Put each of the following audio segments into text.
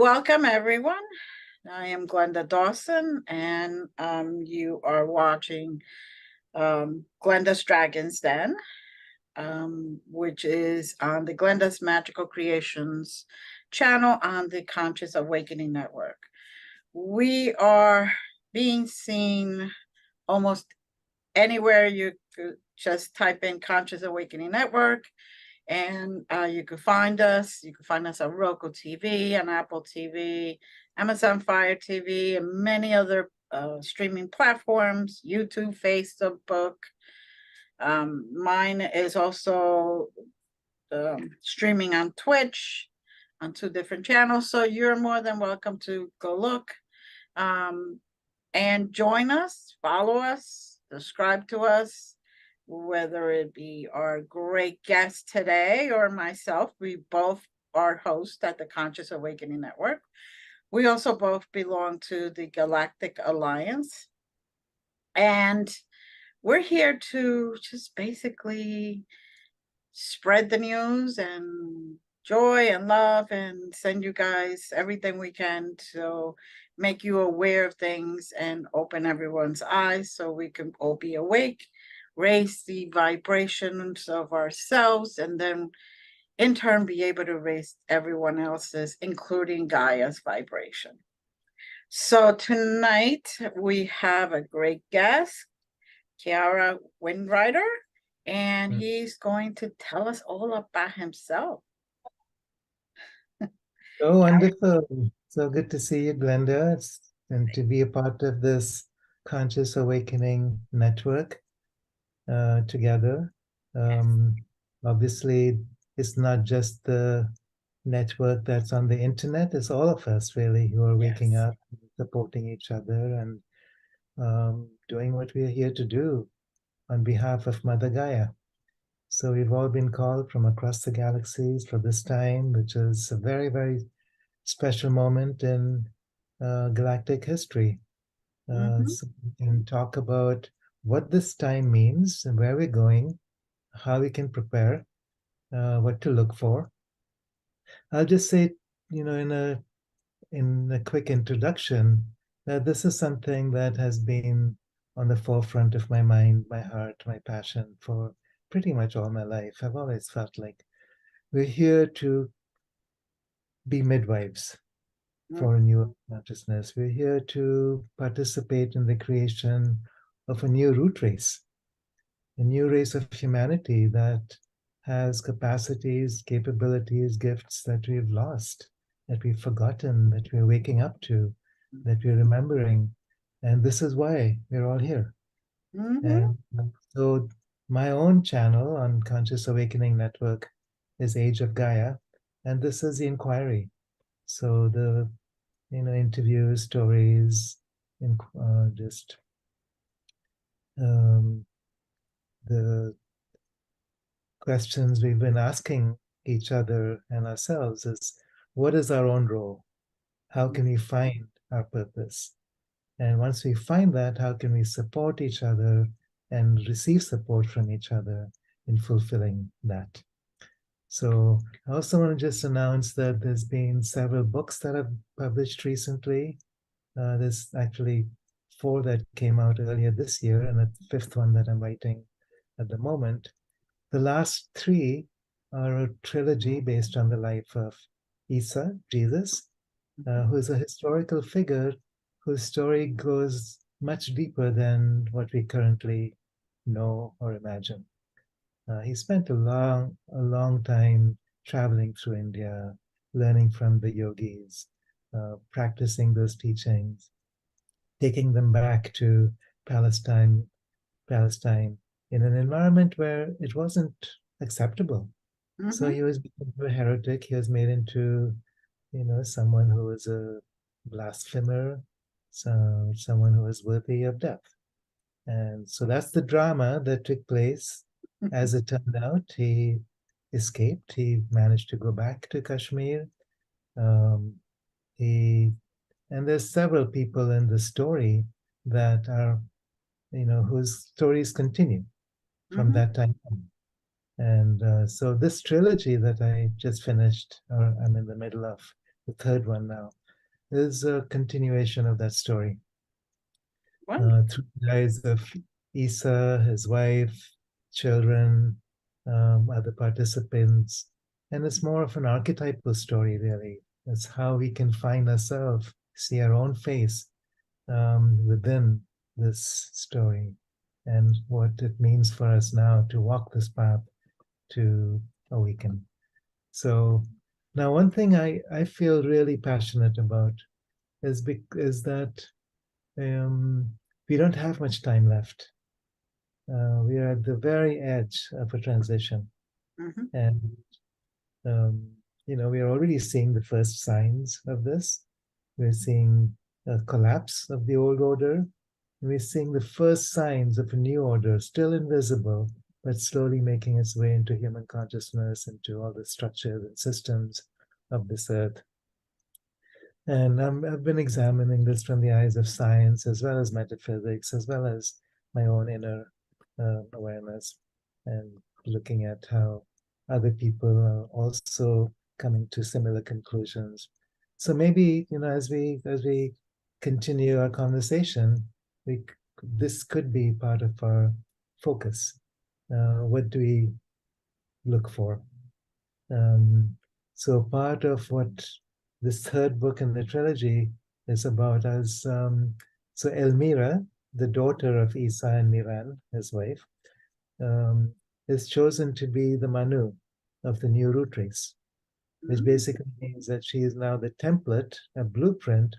Welcome, everyone. I am Glenda Dawson, and you are watching Glenda's Dragons Den, which is on the Glenda's Magical Creations channel on the Conscious Awakening Network. We are being seen almost anywhere. You could just type in Conscious Awakening Network, and you can find us. You can find us on Roku TV, on Apple TV, Amazon Fire TV, and many other streaming platforms, YouTube, Facebook. Mine is also streaming on Twitch on 2 different channels. So you're more than welcome to go look and join us, follow us, subscribe to us. Whether it be our great guest today or myself, we both are hosts at the Conscious Awakening Network. We also both belong to the Galactic Alliance. And we're here to just basically spread the news and joy and love and send you guys everything we can to make you aware of things and open everyone's eyes so we can all be awake, raise the vibrations of ourselves, and then in turn be able to raise everyone else's, including Gaia's vibration. So tonight we have a great guest, Kiara Windrider, and he's going to tell us all about himself. Oh, wonderful. So good to see you, Glenda, and to be a part of this Conscious Awakening Network together. Obviously, it's not just the network that's on the internet, it's all of us really who are waking up, supporting each other, and doing what we are here to do on behalf of Mother Gaia. So we've all been called from across the galaxies for this time, which is a very, very special moment in galactic history. So we can talk about what this time means and where we're going, how we can prepare, what to look for. I'll just say, in a quick introduction, that this is something that has been on the forefront of my mind, my heart, my passion for pretty much all my life. I've always felt like we're here to be midwives for a new consciousness. We're here to participate in the creation of a new root race, a new race of humanity that has capacities, capabilities, gifts that we've lost, that we've forgotten, that we're waking up to, that we're remembering. And this is why we're all here. And so my own channel on Conscious Awakening Network is Age of Gaia, and this is the inquiry. So the interviews, stories, the questions we've been asking each other and ourselves is, what is our own role? How can we find our purpose? And once we find that, how can we support each other and receive support from each other in fulfilling that? So I also want to just announce that there's been several books that I've published recently. There's actually 4 that came out earlier this year, and a 5th one that I'm writing at the moment. The last 3 are a trilogy based on the life of Isa, Jesus, who is a historical figure whose story goes much deeper than what we currently know or imagine. He spent a long time traveling through India, learning from the yogis, practicing those teachings, taking them back to Palestine in an environment where it wasn't acceptable. So he was a heretic. He was made into, someone who was a blasphemer, someone who was worthy of death. And so that's the drama that took place. As it turned out, he escaped. He managed to go back to Kashmir. And there's several people in the story that are, whose stories continue from that time on. And so this trilogy that I just finished, or I'm in the middle of the third one now, is a continuation of that story. Wonderful. Through the eyes of Isa, his wife, children, other participants. And it's more of an archetypal story, really. It's how we can find ourselves, see our own face within this story, and what it means for us now to walk this path to awaken. So now one thing I feel really passionate about is that we don't have much time left. We are at the very edge of a transition. Mhm. And, we are already seeing the first signs of this. We're seeing a collapse of the old order. We're seeing the first signs of a new order, still invisible, but slowly making its way into human consciousness, into all the structures and systems of this earth. And I've been examining this from the eyes of science, as well as metaphysics, as well as my own inner awareness, and looking at how other people are also coming to similar conclusions. So maybe, as we continue our conversation, this could be part of our focus. What do we look for? So part of what this third book in the trilogy is about is so Elmira, the daughter of Isa and Miran, his wife, is chosen to be the Manu of the new root race, which basically means that she is now the template, a blueprint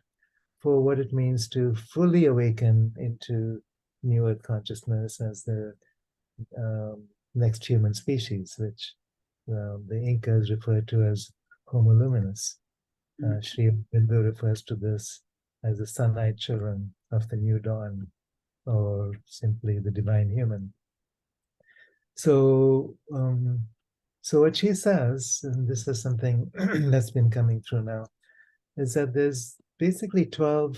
for what it means to fully awaken into new earth consciousness as the next human species, which the Incas referred to as Homo luminous. Sri Aurobindo refers to this as the sun-eyed children of the new dawn, or simply the divine human. So, so what she says, and this is something that's been coming through now, is that there's basically 12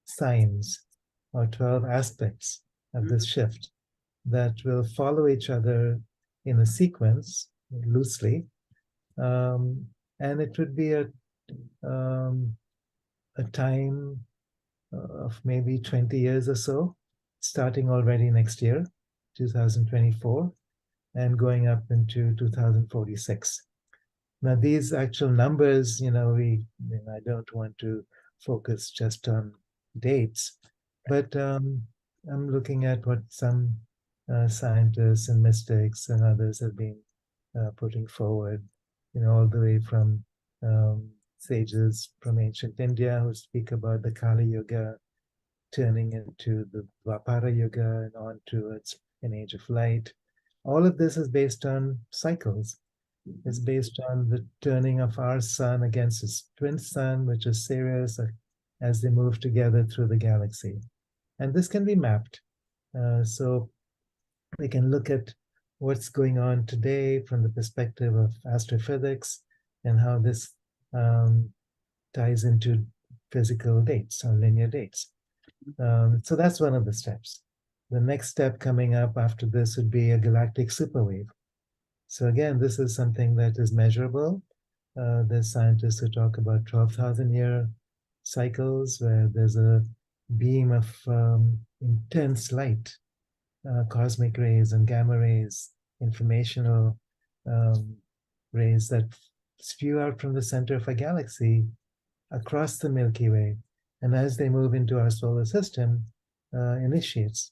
signs or 12 aspects of this shift that will follow each other in a sequence loosely, and it would be a time of maybe 20 years or so, starting already next year, 2024, and going up into 2046. Now, these actual numbers, I don't want to focus just on dates, but I'm looking at what some scientists and mystics and others have been putting forward, all the way from sages from ancient India who speak about the Kali Yuga turning into the Dwapara Yuga and on towards an age of light. All of this is based on cycles. It's based on the turning of our sun against its twin sun, which is Sirius, as they move together through the galaxy. And this can be mapped. So we can look at what's going on today from the perspective of astrophysics and how this ties into physical dates or linear dates. So that's one of the steps. The next step coming up after this would be a galactic superwave. So again, this is something that is measurable. There's scientists who talk about 12,000-year cycles where there's a beam of intense light, cosmic rays and gamma rays, informational rays that spew out from the center of a galaxy across the Milky Way. And as they move into our solar system, initiates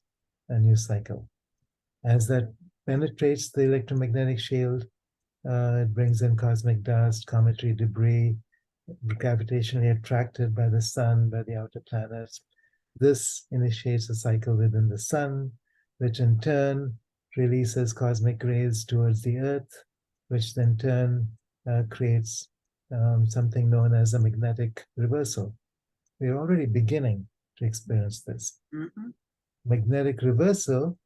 a new cycle. As that penetrates the electromagnetic shield, it brings in cosmic dust, cometary debris, gravitationally attracted by the sun, by the outer planets. This initiates a cycle within the sun, which in turn releases cosmic rays towards the earth, which then turn creates something known as a magnetic reversal. We're already beginning to experience this. Magnetic reversal,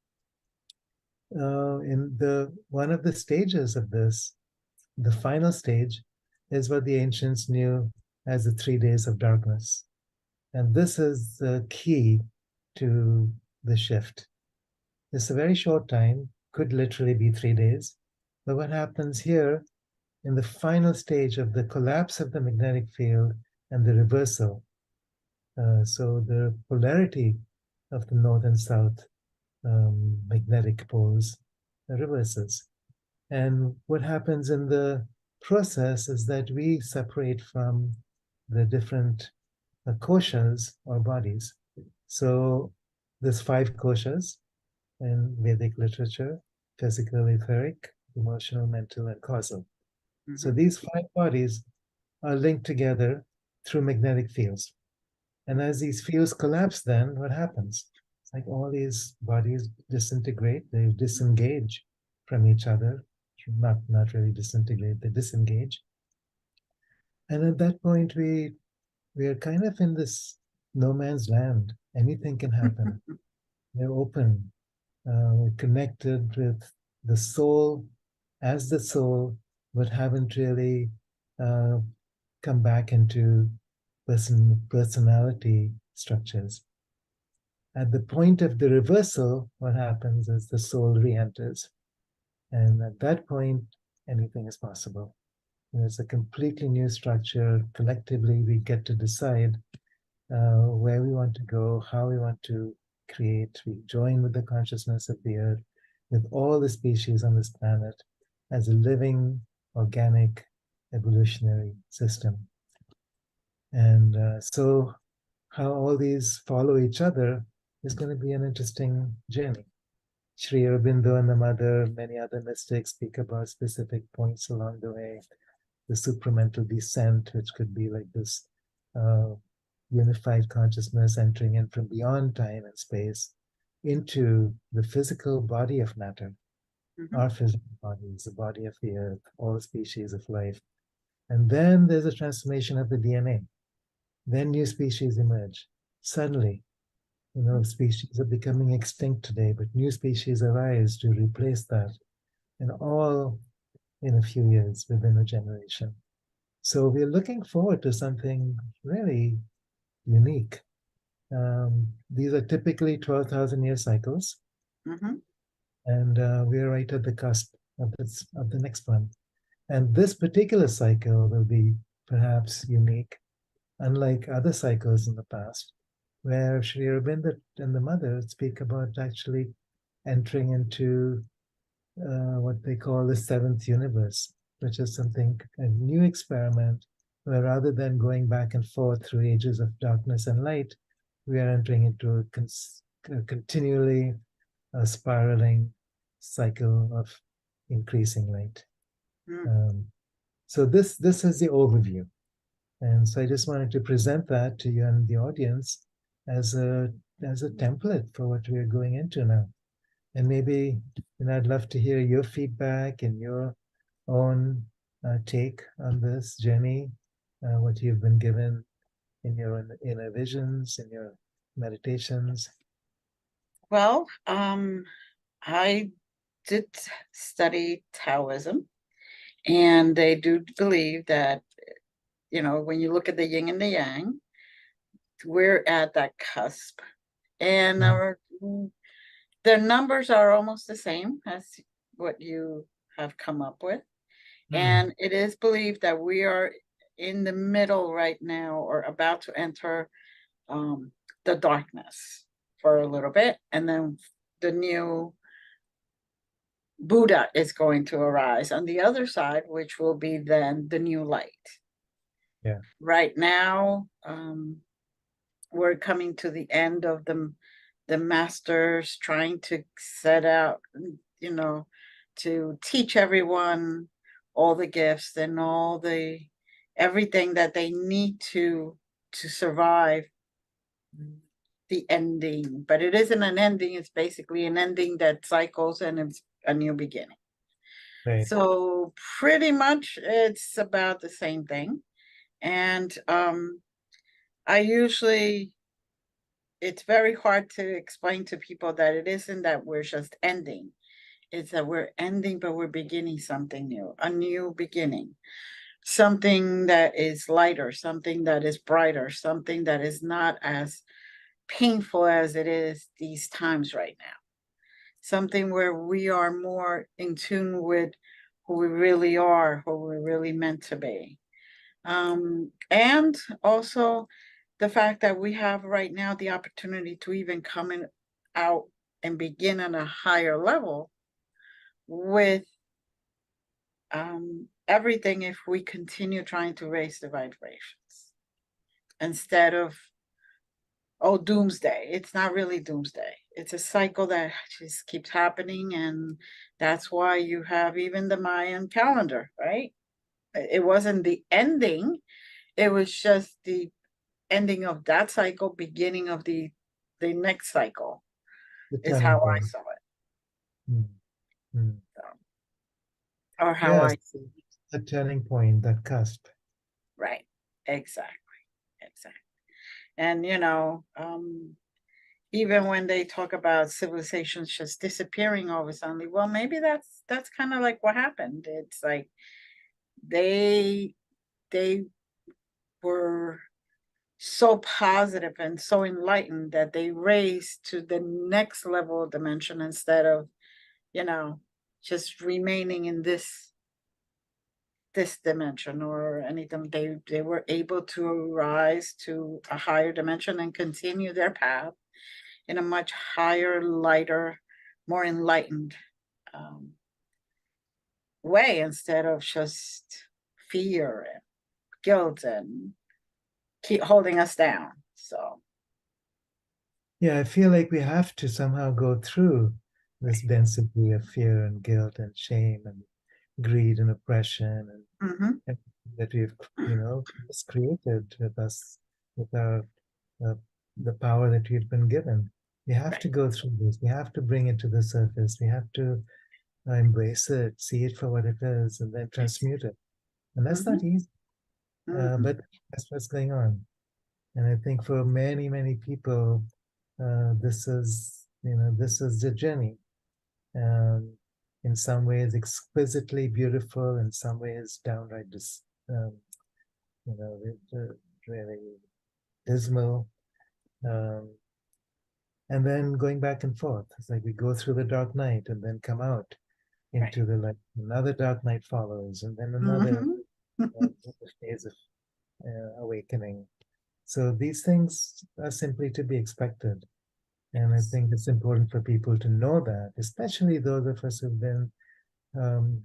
in the one of the stages of this, the final stage, is what the ancients knew as the 3 days of darkness. And this is the key to the shift. It's a very short time, could literally be 3 days. But what happens here in the final stage of the collapse of the magnetic field and the reversal. So the polarity of the north and south magnetic poles reverses. And what happens in the process is that we separate from the different koshas or bodies. So there's 5 koshas in Vedic literature: physical, etheric, emotional, mental, and causal. So these 5 bodies are linked together through magnetic fields. And as these fields collapse, then what happens? It's like all these bodies disintegrate, they disengage from each other. Not really disintegrate, they disengage. And at that point, we are kind of in this no man's land. Anything can happen. We're open. We're connected with the soul as the soul, but haven't really come back into personality structures. At the point of the reversal, what happens is the soul re-enters. And at that point, anything is possible. It's a completely new structure. Collectively, we get to decide where we want to go, how we want to create. We join with the consciousness of the earth, with all the species on this planet, as a living, organic, evolutionary system. And so how all these follow each other is going to be an interesting journey. Sri Aurobindo and the Mother, many other mystics speak about specific points along the way. The supramental descent, which could be like this unified consciousness entering in from beyond time and space into the physical body of matter. Our physical body is the body of the earth, all species of life. And then there's a transformation of the DNA. Then new species emerge. Suddenly, species are becoming extinct today, but new species arise to replace that, and all in a few years, within a generation. So we're looking forward to something really unique. These are typically 12,000-year cycles, and we're right at the cusp of the next one. And this particular cycle will be perhaps unique, unlike other cycles in the past, where Sri Aurobindo and the Mother speak about actually entering into what they call the 7th universe, which is a new experiment, where rather than going back and forth through ages of darkness and light, we are entering into a continually spiraling cycle of increasing light. So this is the overview. And so I just wanted to present that to you and the audience as a template for what we are going into now. And maybe, I'd love to hear your feedback and your own take on this journey, what you've been given in your inner visions, in your meditations. Well, I did study Taoism, and they do believe that, when you look at the yin and the yang, we're at that cusp. And the numbers are almost the same as what you have come up with. And it is believed that we are in the middle right now, or about to enter the darkness for a little bit. And then the new Buddha is going to arise on the other side, which will be then the new light. Yeah. Right now, we're coming to the end of the masters trying to set out, to teach everyone all the gifts and everything that they need to survive the ending. But it isn't an ending, it's basically an ending that cycles, and it's a new beginning. Right. So pretty much it's about the same thing. And it's very hard to explain to people that it isn't that we're just ending. It's that we're ending, but we're beginning something new, a new beginning, something that is lighter, something that is brighter, something that is not as painful as it is these times right now. Something where we are more in tune with who we really are, who we're really meant to be. And also the fact that we have right now the opportunity to even come out and begin on a higher level with everything if we continue trying to raise the vibrations instead of doomsday. It's not really doomsday. It's a cycle that just keeps happening, and that's why you have even the Mayan calendar, right? It wasn't the ending, it was just the ending of that cycle, beginning of the next cycle, The is turning how I point. saw it. Mm, mm. Or how Yes, I see it. the turning point, that cusp. Right. Exactly. And even when they talk about civilizations just disappearing all of a sudden, well, maybe that's kind of like what happened. It's like they they were so positive and so enlightened that they raised to the next level of dimension instead of just remaining in this dimension or anything. They were able to rise to a higher dimension and continue their path in a much higher, lighter, more enlightened way, instead of just fear and guilt and keep holding us down. So Yeah, I feel like we have to somehow go through this density of fear and guilt and shame and greed and oppression and mhm. everything that we've, just created with us, with our uh, the power that we've been given. We have Right. to go through this. We have to bring it to the surface. We have to embrace it, see it for what it is, and then transmute it. And that's Mhm, not easy, mhm. but that's what's going on. And I think for many, many people, this is the journey. Um, in some ways, exquisitely beautiful. In some ways, downright um, you know, really dismal. Um, and then going back and forth. It's like we go through the dark night and then come out Right. into the light. Another dark night follows, and then another Mhm. phase of awakening. So these things are simply to be expected. And I think it's important for people to know that, especially those of us um,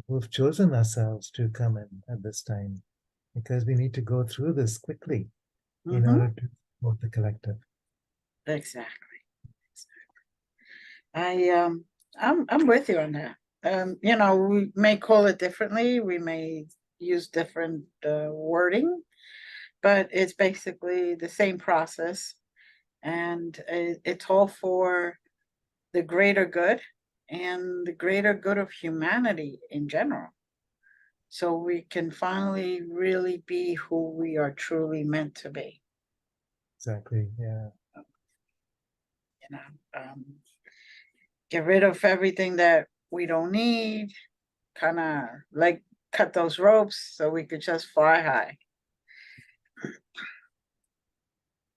who've chosen ourselves to come in at this time, because we need to go through this quickly in Mhm. order to support the collective. Exactly. I'm with you on that. We may call it differently. We may use different wording, but it's basically the same process, and it's all for the greater good and the greater good of humanity in general. So we can finally really be who we are truly meant to be. Exactly. Yeah. You know, get rid of everything that we don't need, kind of like cut those ropes so we could just fly high.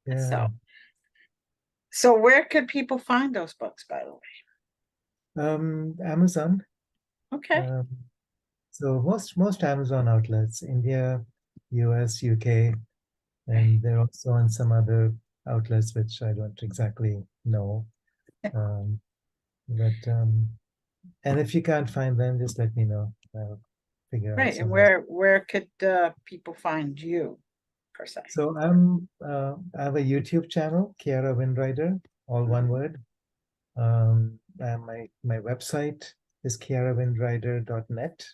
Yeah. So where could people find those books, by the way? Amazon. Okay. Um, so most Amazon outlets, India, US, UK, and they're also on some other outlets which I don't exactly know. Um, but and if you can't find them, just let me know. I'll figure out Right. And somewhere. where could people find you, per se? So I have a YouTube channel, Kiara Windrider, all one Mhm. word. And my website is kiarawindrider.net.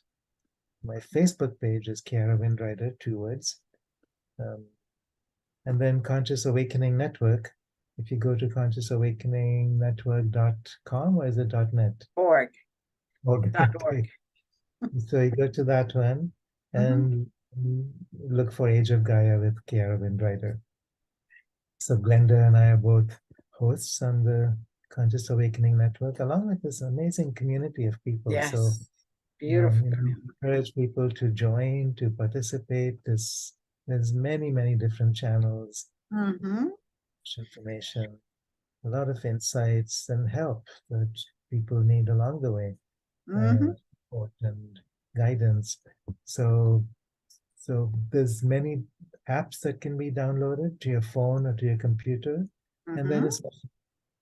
My Facebook page is Kiara Windrider, two words. Um, and then Conscious Awakening Network. If you go to consciousawakeningnetwork.com, or is it .net? Org. Org. .org. Okay. So you go to that one Mm-hmm. and look for Age of Gaia with Kiara Windrider. So Glenda and I are both hosts on the Conscious Awakening Network, along with this amazing community of people. So Yes. Beautiful community. encourage people to join, to participate. There's many different channels, Mm-hmm. information, a lot of insights and help that people need along the way. Mm-hmm. Support and guidance. So there's many apps that can be downloaded to your phone or to your computer, and then Mm-hmm. it's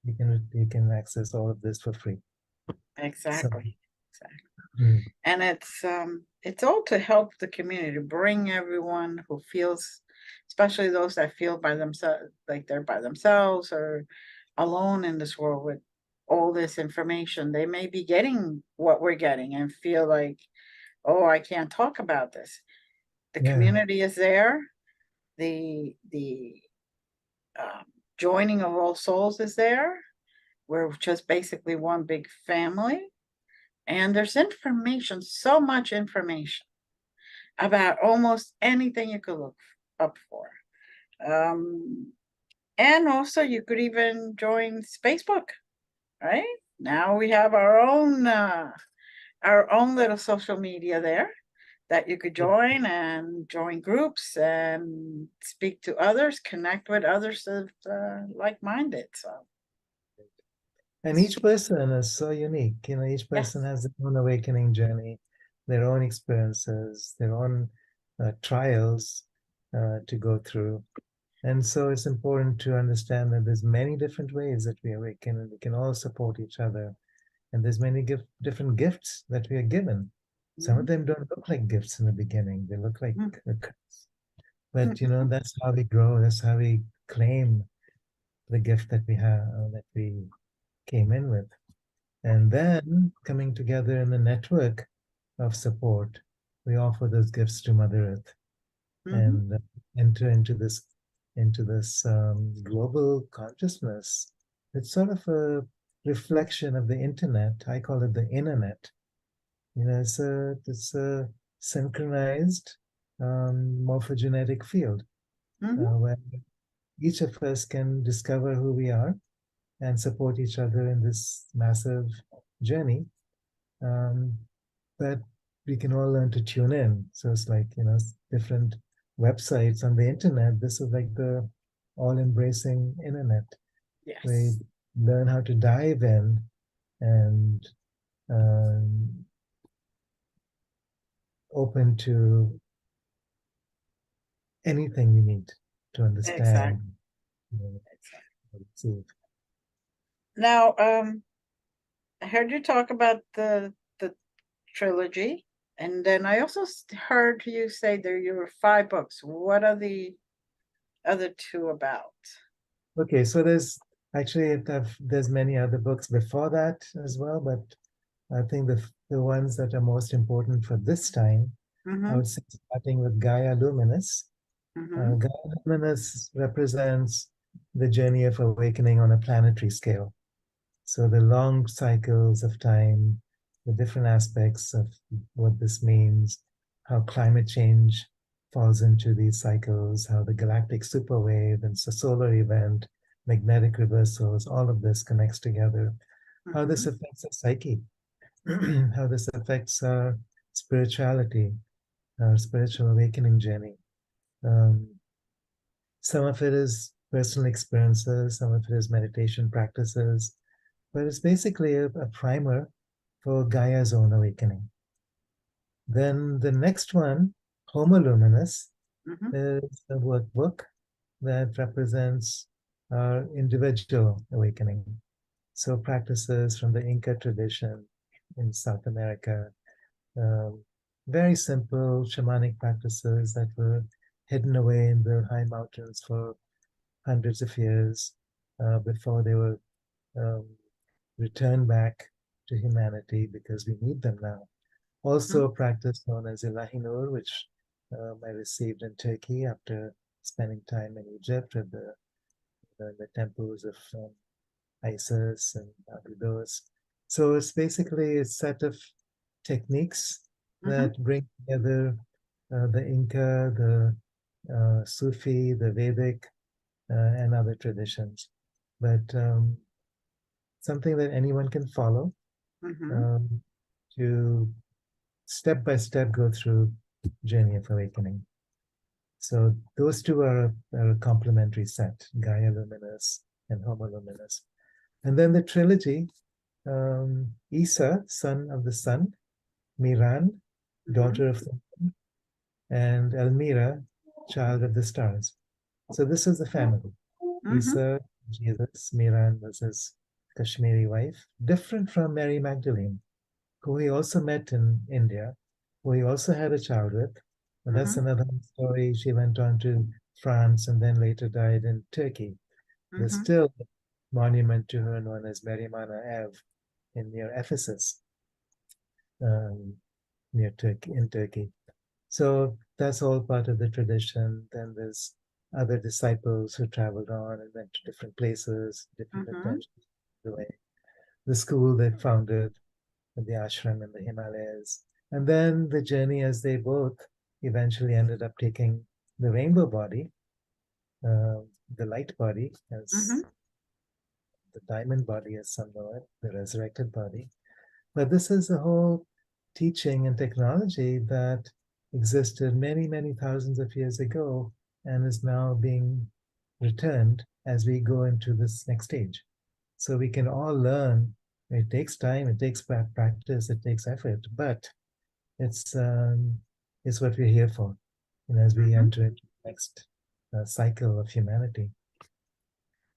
you can access all of this for free. So Exactly. Exactly. mm, And it's all to help the community, bring everyone who feels, especially those that feel by themselves, like they're by themselves or alone in this world with all this information. They may be getting what we're getting and feel like, oh, I can't talk about this. The yeah, community is there. The um, joining of all souls is there. We're just basically one big family. And there's information, so much information about almost anything you could look up for. Um, and also, you could even join Facebook, right? Now we have our own little social media there that you could join and join groups and speak to others, connect with others of like-minded. So and each person is so unique. Each person yes. has their own awakening journey, their own experiences, their own trials to go through. And so it's important to understand that there's many different ways that we awaken, and we can all support each other. And there's many different gifts that we are given. Some of Mhm. them don't look like gifts in the beginning; they look like Mhm. a curse. But that's how we grow. That's how we claim the gift that we have, that we came in with. And then coming together in a network of support, we offer those gifts to Mother Earth Mhm. and enter into this global consciousness. It's sort of a reflection of the internet. I call it the internet. It's a synchronized morphogenetic field Mhm. where each of us can discover who we are and support each other in this massive journey. Um, but we can all learn to tune in. So it's like, different websites on the internet. This is like the all embracing internet. We Yes. learn how to dive in and um, open to anything we need to understand. Exactly. You know, Exactly. see. Now, I heard you talk about the trilogy, and then I also heard you say there were five books. What are the other two about? Okay, so there's many other books before that as well, but I think the ones that are most important for this time, I Mm-hmm. would say starting with Gaia Luminous. Mm-hmm. Gaia Luminous represents the journey of awakening on a planetary scale. So the long cycles of time, the different aspects of what this means, how climate change falls into these cycles, how the galactic superwave and solar event, magnetic reversals, all of this connects together, how Mm-hmm. this affects the psyche, how this affects our spirituality, our spiritual awakening journey. Um, some of it is personal experiences, some of it is meditation practices, but it's basically a primer for Gaia's own awakening. Then the next one, Homo Luminous, Mm-hmm. is a workbook that represents our individual awakening. So practices from the Inca tradition in South America, um, very simple shamanic practices that were hidden away in the high mountains for hundreds of years before they were um, returned back to humanity because we need them now. Also, a practice known as Ilahinoor, which I received in Turkey after spending time in Egypt with the temples of Isis and Abydos. So it's basically a set of techniques Mm-hmm. that bring together the Inca, the Sufi, the Vedic, and other traditions. But something that anyone can follow Mm-hmm. um, to step by step go through journey of awakening. So those two are a complementary set, Gaia Luminous and Homo Luminous. And then the trilogy, Isa, son of the sun, Miran, daughter of the moon, and Elmira, child of the stars. So this is the family. Isa, Jesus, Miran was his Kashmiri wife, different from Mary Magdalene, who he also met in India, who he also had a child with. And that's another story. She went on to France and then later died in Turkey. There's still a monument to her known as Merimana Ave near Ephesus, near Turkey, in Turkey. So that's all part of the tradition. Then there's other disciples who traveled on and went to different places, different intentions the way. The school they founded, the ashram in the Himalayas. And then the journey as they both eventually ended up taking the rainbow body, the light body, as the diamond body, as some know it, the resurrected body. But this is a whole teaching and technology that existed many, many thousands of years ago and is now being returned as we go into this next stage. So we can all learn. It takes time, it takes practice, it takes effort, but it's what we're here for, as we enter into the next cycle of humanity.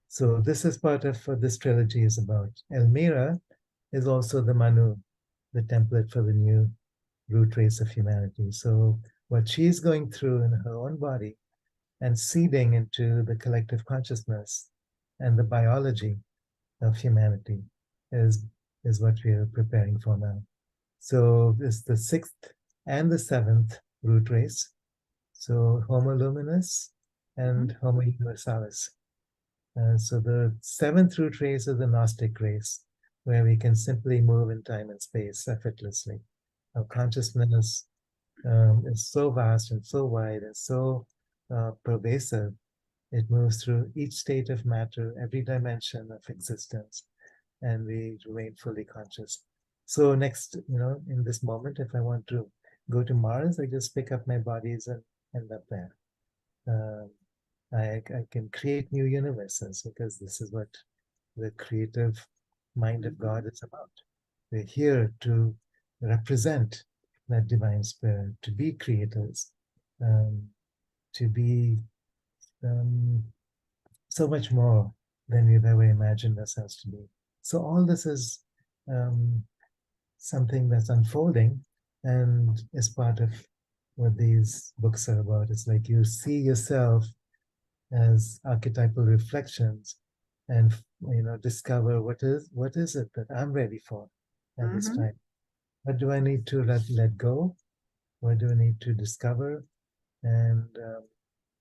So this is part of what this trilogy is about. Elmira is also the Manu, the template for the new root race of humanity. So what she's going through in her own body and seeding into the collective consciousness and the biology of humanity is what we are preparing for now. So it's the 6th and the 7th root race. So Homo luminous and Homo universalis. So the 7th root race is the Gnostic race, where we can simply move in time and space effortlessly. Our consciousness is so vast and so wide and so pervasive. It moves through each state of matter, every dimension of existence, and we remain fully conscious. So next, in this moment, if I want to go to Mars, I just pick up my bodies and end up there. I can create new universes because this is what the creative mind of God is about. We're here to represent that divine spirit, to be creators, to be so much more than we've ever imagined ourselves to be. So all this is something that's unfolding and is part of what these books are about. It's like you see yourself as archetypal reflections and discover what is it that I'm ready for at this time. What do I need to let go? What do I need to discover? And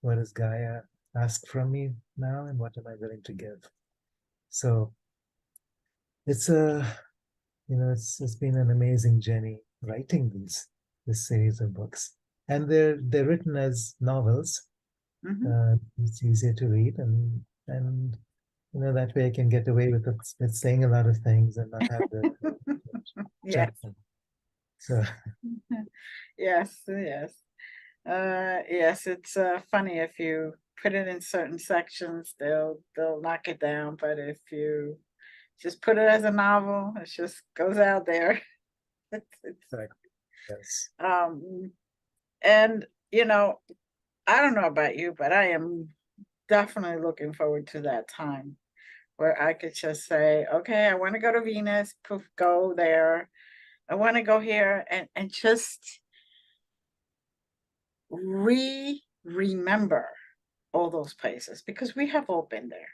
what does Gaia ask from me now, and what am I willing to give? So it's it's been an amazing journey writing this series of books, and they're written as novels. It's easier to read, and that way I can get away with saying a lot of things and not have the Yes. So yes. Yes, it's funny if you put it in certain sections, they'll knock it down. But if you just put it as a novel, it just goes out there. Yes. And I don't know about you, but I am definitely looking forward to that time where I could just say, okay, I want to go to Venus, poof, go there. I want to go here and just remember all those places, because we have all been there.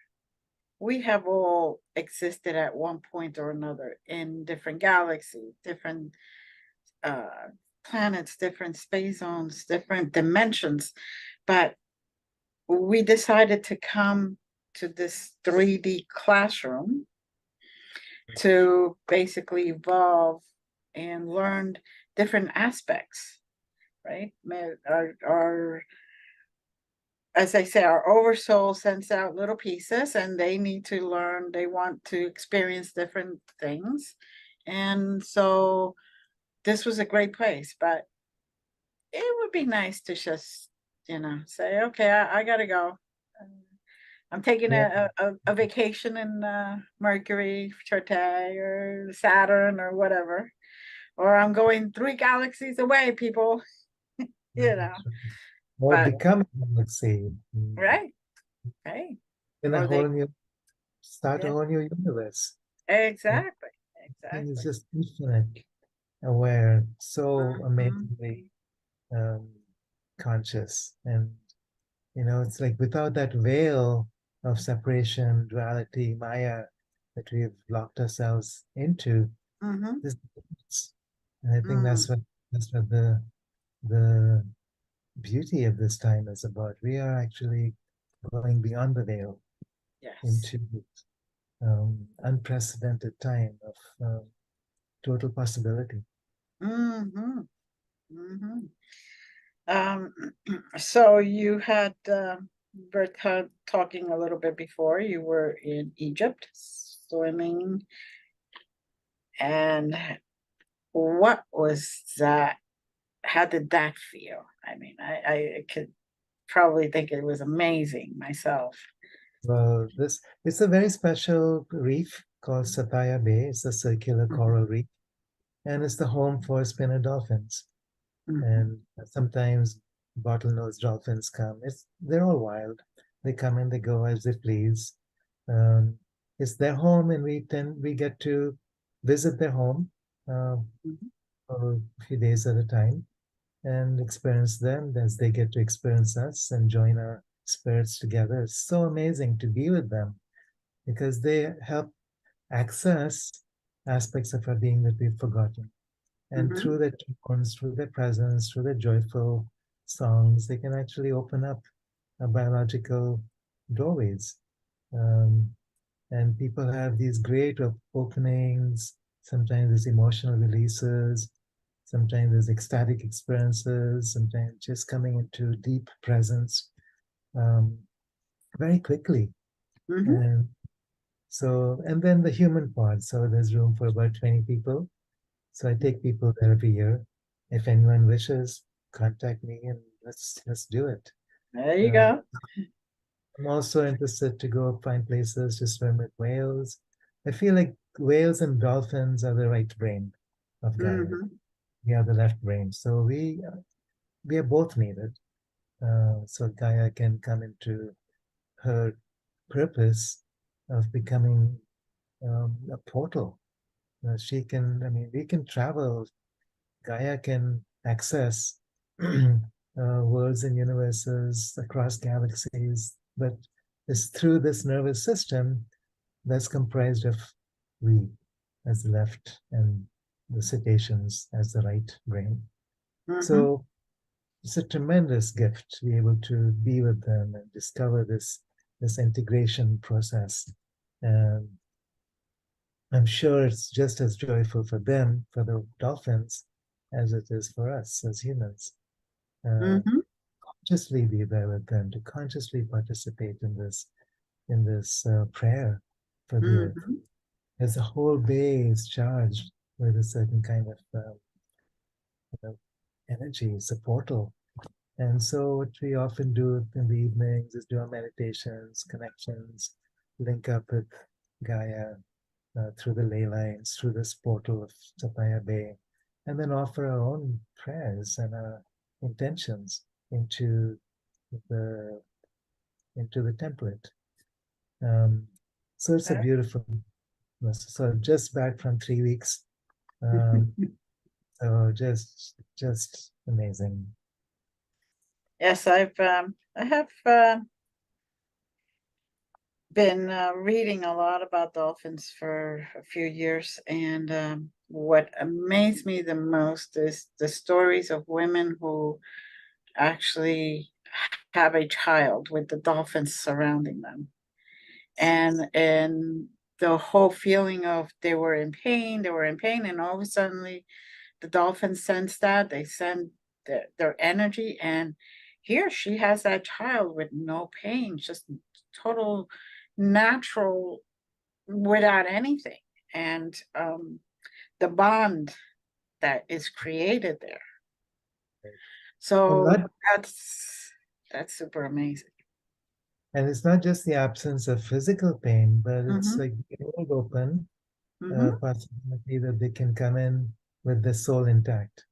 We have all existed at one point or another in different galaxies, different planets, different space zones, different dimensions. But we decided to come to this 3D classroom to basically evolve and learn different aspects, right? Our as I say, our oversoul sends out little pieces and they need to learn, they want to experience different things. And so this was a great place, but it would be nice to just, say, okay, I gotta go. I'm taking a vacation in Mercury, Charte, or Saturn, or whatever. or I'm going 3 galaxies away, people, you know, or but become, let's say, right, right. in a Or they, whole new, start a yeah, whole new universe. And exactly, thing is exactly. just infinite, aware, so Mhm. amazingly um, conscious. And, it's like without that veil of separation, duality, Maya that we've locked ourselves into, Mhm. this, and I think Mm. that's what the beauty of this time is about. We are actually going beyond the veil Yes. into unprecedented time of total possibility. Mhm. Mhm. Um, so you had Bertha talking a little bit before. You were in Egypt swimming, and what was that? How did that feel? I mean, I could probably think it was amazing myself. Well, this it's a very special reef called Sataya Bay. It's a circular Mhm. coral reef, and it's the home for spinner dolphins. Mhm. And sometimes bottlenose dolphins come. They're all wild. They come and they go as they please. Um, it's their home, and we get to visit their home uh, Mhm. for a few days at a time and experience them as they get to experience us and join our spirits together. It's so amazing to be with them because they help access aspects of our being that we've forgotten. And Mhm. through their tones, through their presence, through their joyful songs, they can actually open up biological doorways. Um, and people have these great openings. Sometimes there's emotional releases. Sometimes there's ecstatic experiences. Sometimes just coming into deep presence um, very quickly. Mhm. And and then the human part. So there's room for about 20 people. So I take people there every year. If anyone wishes, contact me and let's do it. There you Uh, go. I'm also interested to go find places to swim with whales. I feel like whales and dolphins are the right brain of Gaia. Mhm. We are the left brain, so we are both needed. So Gaia can come into her purpose of becoming a portal. She can, I mean, we can travel. Gaia can access worlds and universes across galaxies, but it's through this nervous system that's comprised of we as the left and the cetaceans as the right brain. Mhm. So it's a tremendous gift to be able to be with them and discover this integration process. And I'm sure it's just as joyful for them, for the dolphins, as it is for us as humans. Mhm. Consciously be there with them, to consciously participate in this prayer for the earth. Mhm. As the whole bay is charged with a certain kind of energy, it's a portal. And so what we often do in the evenings is do our meditations, connections, link up with Gaia through the ley lines, through this portal of Sapaya Bay, and then offer our own prayers and our intentions into the into the template. Um, so it's a Okay. beautiful. So just back from 3 weeks. Um, so just amazing. Yes, I have been reading a lot about dolphins for a few years, and what amazed me the most is the stories of women who actually have a child with the dolphins surrounding them, and the whole feeling of they were in pain, and all of a sudden the dolphins sense that they send their energy, and here she has that child with no pain, just total natural without anything, and the bond that is created there. And So not that's super amazing. and it's not just the absence of physical pain, but it's Mm-hmm. like being open Mm-hmm. possibility that they can come in with the soul intact.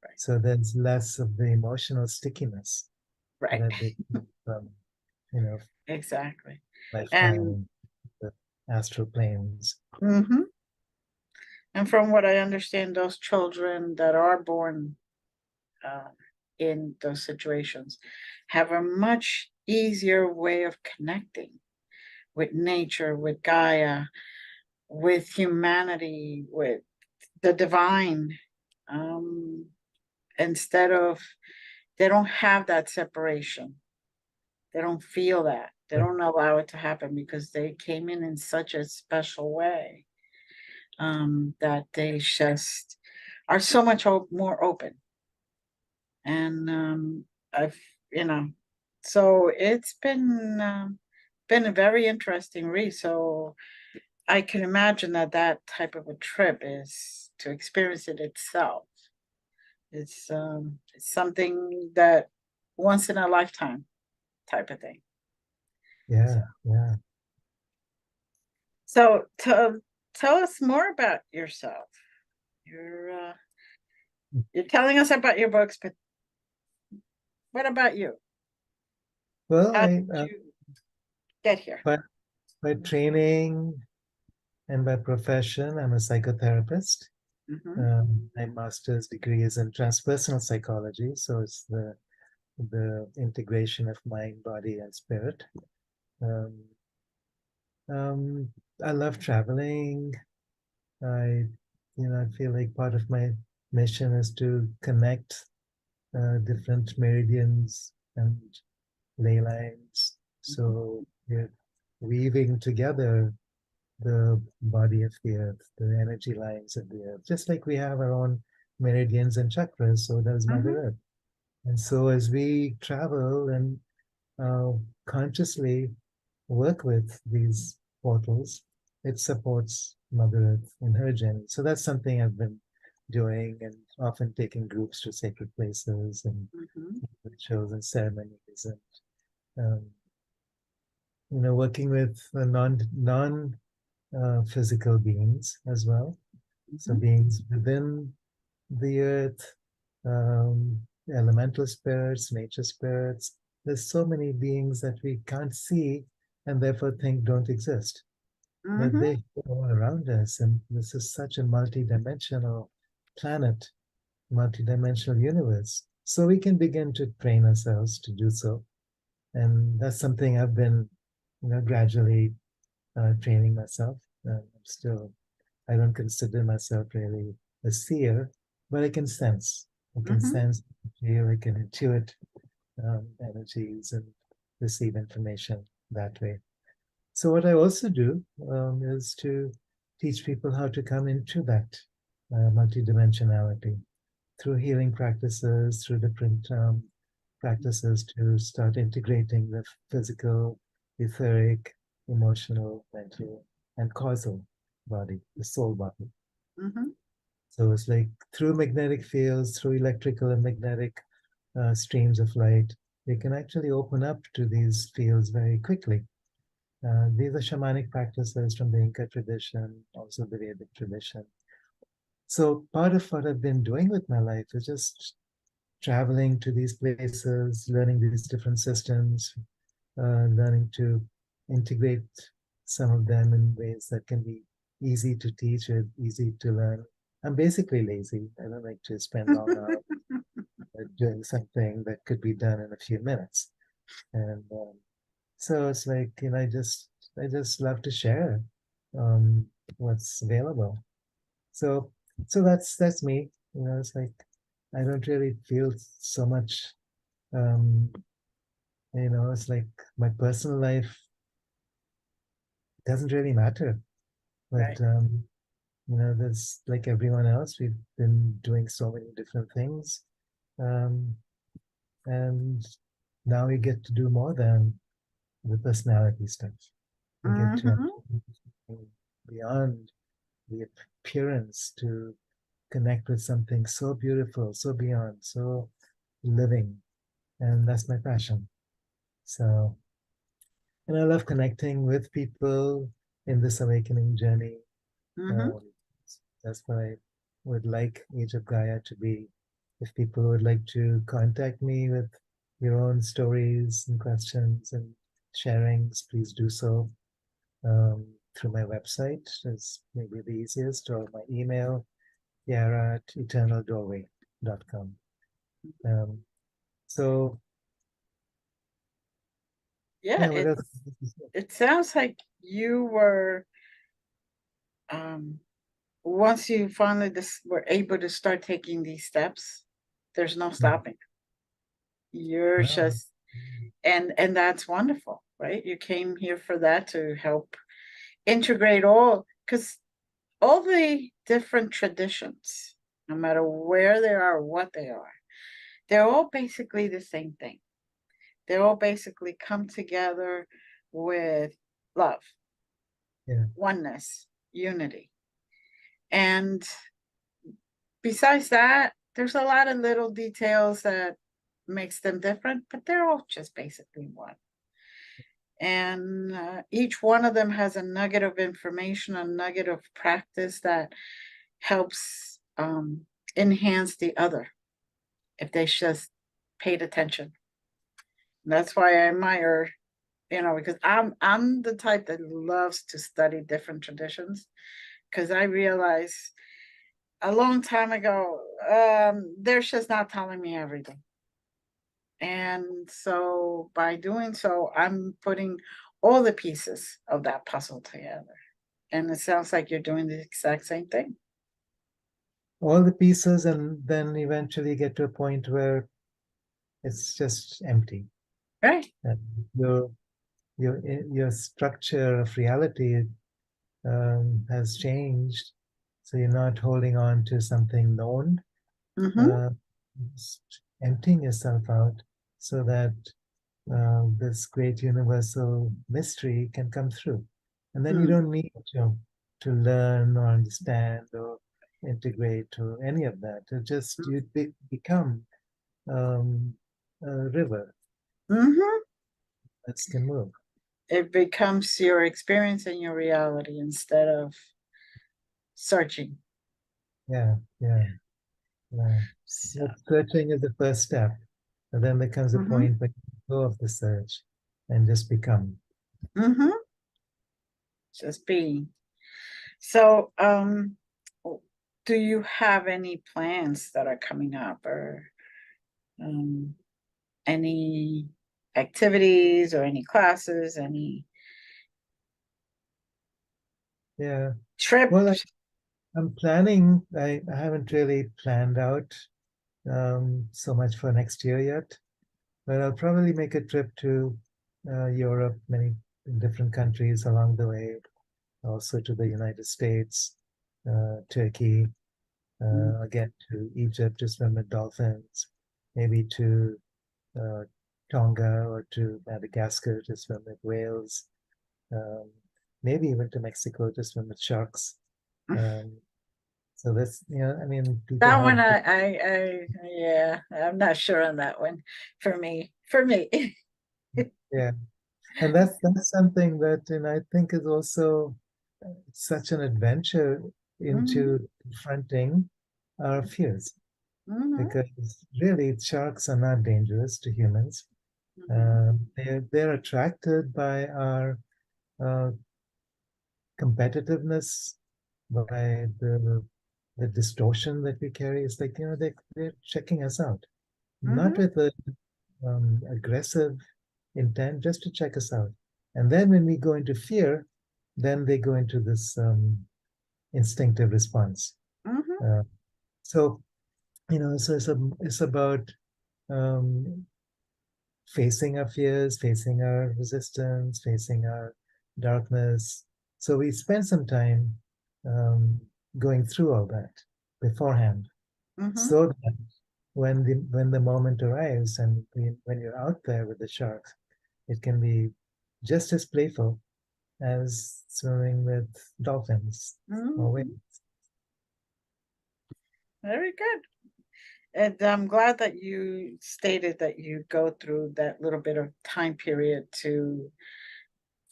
Right. So there's less of the emotional stickiness Right. that they come from, you know, Exactly. And lifetime, the astral planes. mhm. And from what I understand, those children that are born uh, in those situations have a much easier way of connecting with nature, with Gaia, with humanity, with the divine. Um, Instead of, they don't have that separation. They don't feel that. They Right. don't allow it to happen because they came in such a special way, that they just are so much more open. And I've, you know, so it's been a very interesting read. So I can imagine that that type of a trip is to experience it itself. It's something that once in a lifetime type of thing. Yeah, yeah. So tell us more about yourself. You're telling us about your books, but what about you? Well, How did you get here? by, by training and by profession, I'm a psychotherapist. Hmm. My master's degree is in transpersonal psychology, so it's the integration of mind, body, and spirit. Um, um, I love traveling. I, I feel like part of my mission is to connect different meridians and ley lines. So we're weaving together the body of the earth, the energy lines of the earth, just like we have our own meridians and chakras. So does Hmm. Mother Earth. And so as we travel and uh, consciously work with these portals, it supports Mother Earth in her journey. So that's something I've been doing and often taking groups to sacred places and Hmm. rituals and ceremonies and um, working with non physical beings as well. So Hmm. beings within the earth, um, elemental spirits, nature spirits. There's so many beings that we can't see and therefore think don't exist, but Hmm. they are all around us. And this is such a multi-dimensional planet, multi-dimensional universe. So we can begin to train ourselves to do so. And that's something I've been, gradually training myself. I'm still, I don't consider myself really a seer, but I can sense. I can Hmm. sense, feel, I can intuit energies and receive information that way. So what I also do is to teach people how to come into that multidimensionality through healing practices, through different practices to start integrating the physical, etheric, emotional, mental, and causal body, the soul body. Hmm. So it's like through magnetic fields, through electrical and magnetic streams of light, we can actually open up to these fields very quickly. These are shamanic practices from the Inka tradition, also the Vedic tradition. So part of what I've been doing with my life is just traveling to these places, learning these different systems, learning to integrate some of them in ways that can be easy to teach or easy to learn. I'm basically lazy. I don't like to spend long hours doing something that could be done in a few minutes. And so it's like, I just love to share um, what's available. So that's me. It's like I don't really feel so much. Um, it's like my personal life doesn't really matter. But Right. there's like everyone else. We've been doing so many different things, um, and now we get to do more than the personality stuff. We get to Hmm. actually beyond the appearance to connect with something so beautiful, so beyond, so living. And that's my passion. So, and I love connecting with people in this awakening journey. Hmm. Um, that's why. would like Age of Gaia to be. If people would like to contact me with your own stories and questions and sharings, please do so through my website. Is maybe the easiest, or my email, kiara@eternaldoorway.com. So Yeah, what else? it sounds like you were once you finally were able to start taking these steps, there's no stopping. You're Wow. just and that's wonderful, right? You came here for that, to help integrate all, because all the different traditions, no matter where they are, what they are, they're all basically the same thing. They all basically come together with love, Yeah. oneness, unity. And besides that, there's a lot of little details that makes them different, but they're all just basically one. And each one of them has a nugget of information, a nugget of practice that helps enhance the other if they just paid attention. And that's why I admire, because I'm the type that loves to study different traditions, because I realized a long time ago, they're just not telling me everything. And so by doing so, I'm putting all the pieces of that puzzle together. And it sounds like you're doing the exact same thing. All the pieces, and then eventually get to a point where it's just empty. Right. And your structure of reality has changed, so you're not holding on to something known. Mm-hmm. Emptying yourself out so that this great universal mystery can come through, and then you don't need to learn or understand or integrate or any of that. It just you become a river Mm-hmm. that can move. It becomes your experience and your reality instead of searching. Yeah, yeah, yeah. So, But searching is the first step, and then there comes a mm-hmm. point when you go off the search and just become. Mm-hmm. Just being. So, do you have any plans that are coming up, or um, any activities or any classes, any Yeah. trips? Well, I'm planning. I haven't really planned out so much for next year yet, but I'll probably make a trip to Europe, many different countries along the way, also to the United States, Turkey, again to Egypt to swim with dolphins, maybe to uh, Tonga or to Madagascar to swim with whales, um, maybe even to Mexico to swim with sharks. Um, so that's, I mean, people That one, have, yeah, I'm not sure on that one. For me. yeah, and that's something that, I think is also such an adventure Hmm. into confronting our fears, Hmm. because really sharks are not dangerous to humans. Hmm. They're attracted by our uh, competitiveness, by the distortion that we carry. It's like, they're checking us out, not Hmm. with a aggressive intent, just to check us out. And then when we go into fear, then they go into this instinctive response. Hmm. Uh, so, so it's about um, facing our fears, facing our resistance, facing our darkness. So we spend some time um, going through all that beforehand, Hmm. so that when the moment arrives and when you're out there with the sharks, it can be just as playful as swimming with dolphins or Hmm. whales. Very good. And I'm glad that you stated that you go through that little bit of time period to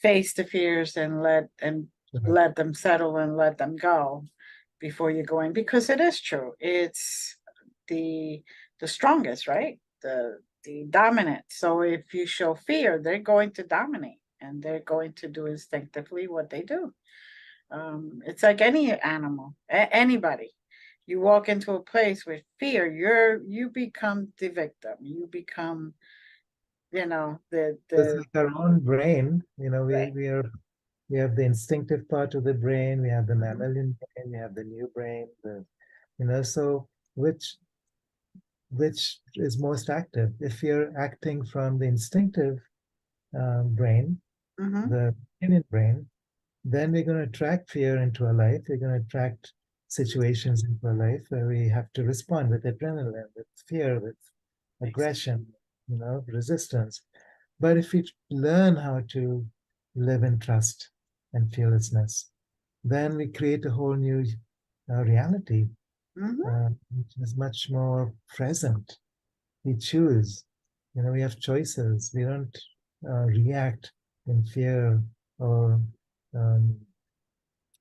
face the fears and let them settle and let them go. before you go in, because it is true. It's the strongest, right? The dominant. So if you show fear, they're going to dominate and they're going to do instinctively what they do. It's like any animal, anybody. You walk into a place with fear, you become the victim. You become, It's the like our own brain. right. We have the instinctive part of the brain, we have the Mhm. mammalian brain, we have the new brain, so which is most active? If you're acting from the instinctive brain, Mhm. the reptilian brain, then we're going to attract fear into our life. We're going to attract situations into our life where we have to respond with adrenaline, with fear, with aggression, resistance. But if we learn how to live in trust and fearlessness, then we create a whole new reality, Mhm. which is much more present. We choose, we have choices. We don't react in fear or, um,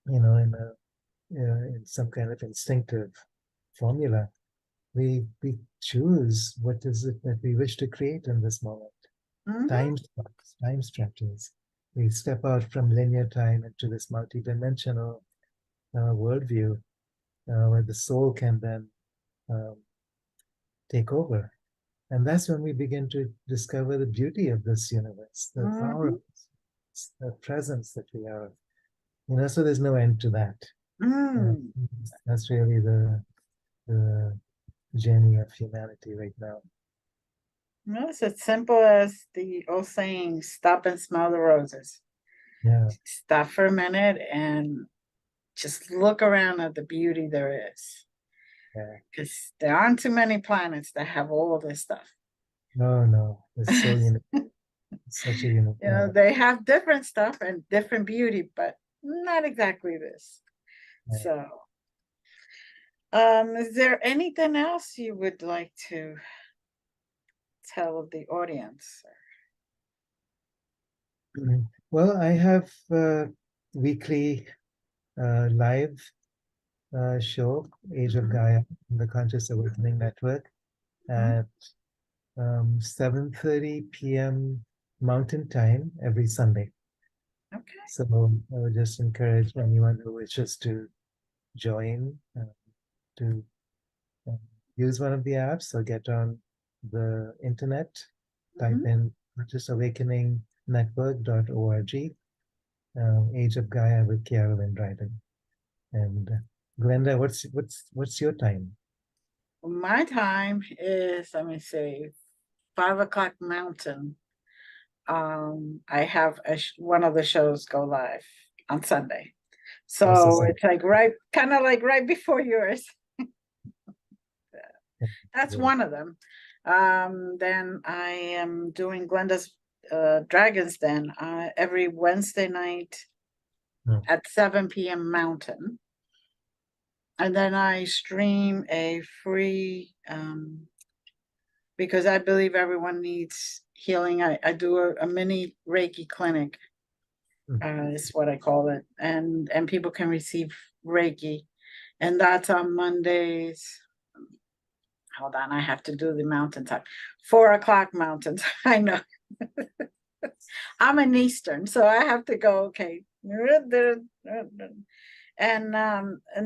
in some kind of instinctive formula. We choose what is it that we wish to create in this moment. Mhm. Time stretches. We step out from linear time into this multidimensional worldview where the soul can then um, take over. And that's when we begin to discover the beauty of this universe, the power of Mhm. this, the presence that we are. So there's no end to that. Uh, Mm. that's really the journey of humanity right now. No, it's as simple as the old saying, stop and smell the roses. Yeah, Stop for a minute and just look around at the beauty there is. yeah. Because there aren't too many planets that have all of this stuff. No, no, it's so unique. It's such a unique planet. They have different stuff and different beauty, but not exactly this. Yeah. So, is there anything else you would like to tell the audience? Well, I have weekly live show, Age of Mhm. Gaia, the Conscious Awakening Network, Mhm. at 7:30 p.m. Mountain Time every Sunday. Okay. So I would just encourage anyone who wishes to join to uh, use one of the apps or get on the internet, type Mhm. in consciousawakeningnetwork.org, Age of Gaia with Kiara Windrider. And Glenda, what's your time? My time is, let me see, 5 o'clock Mountain. I have one of the shows go live on Sunday. Also, So it's like right, kind of like right before yours. That's yeah. one of them. Then I am doing Glenda's Dragons Den every Wednesday night Hmm. at 7 p.m. Mountain. And then I stream a free, because I believe everyone needs healing. I do a mini Reiki clinic, Hmm. is what I call it. And people can receive Reiki. And that's on Mondays. Hold on, I have to do the mountain time. 4 o'clock mountains. I know. I'm in Eastern, so I have to go, okay. And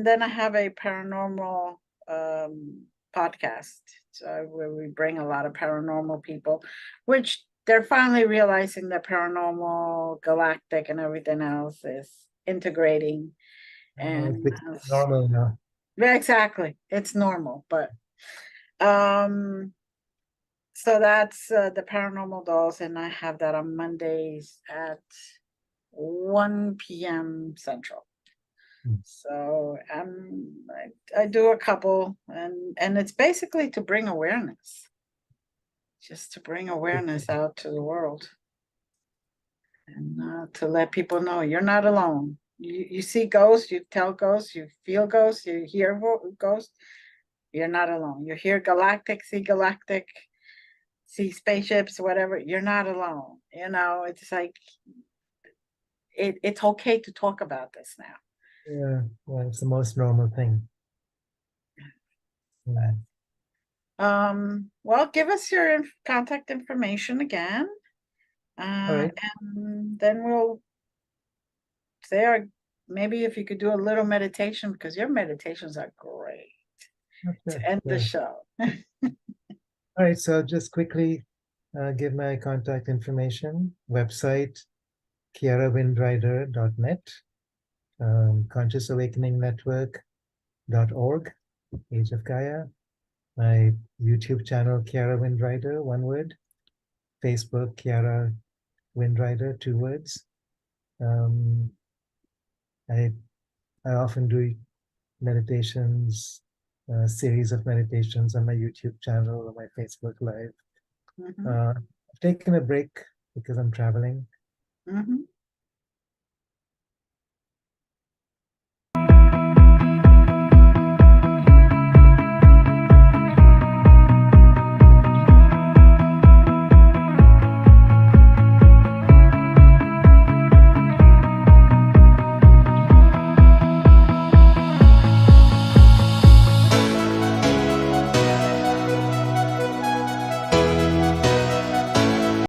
then I have a paranormal podcast, so where we bring a lot of paranormal people, which they're finally realizing that paranormal, galactic, and everything else is integrating. It's And become normal now. yeah, exactly, it's normal. But um, so that's the paranormal dolls, and I have that on Mondays at 1 p.m. Central. Hmm. So I do a couple, and it's basically to bring awareness, just to bring awareness out to the world, and to let people know you're not alone. You see ghosts, you tell ghosts, you feel ghosts, you hear ghosts. You're not alone. You hear galactic, see spaceships, whatever. You're not alone. It's like it's okay to talk about this now. Yeah, well, it's the most normal thing. Yeah. Well, give us your contact information again. All right. And then we'll say our, maybe if you could do a little meditation, because your meditations are great Okay. to end the Sure. show. All right. So just quickly give my contact information, website, kiarawindrider.net, Conscious Awakening Network.org, Age of Gaia, my YouTube channel, Kiara Windrider, one word, Facebook, Kiara Windrider, two words. I often do meditations, series of meditations on my YouTube channel or my Facebook Live. Mhm, I've taken a break because I'm traveling. mhm.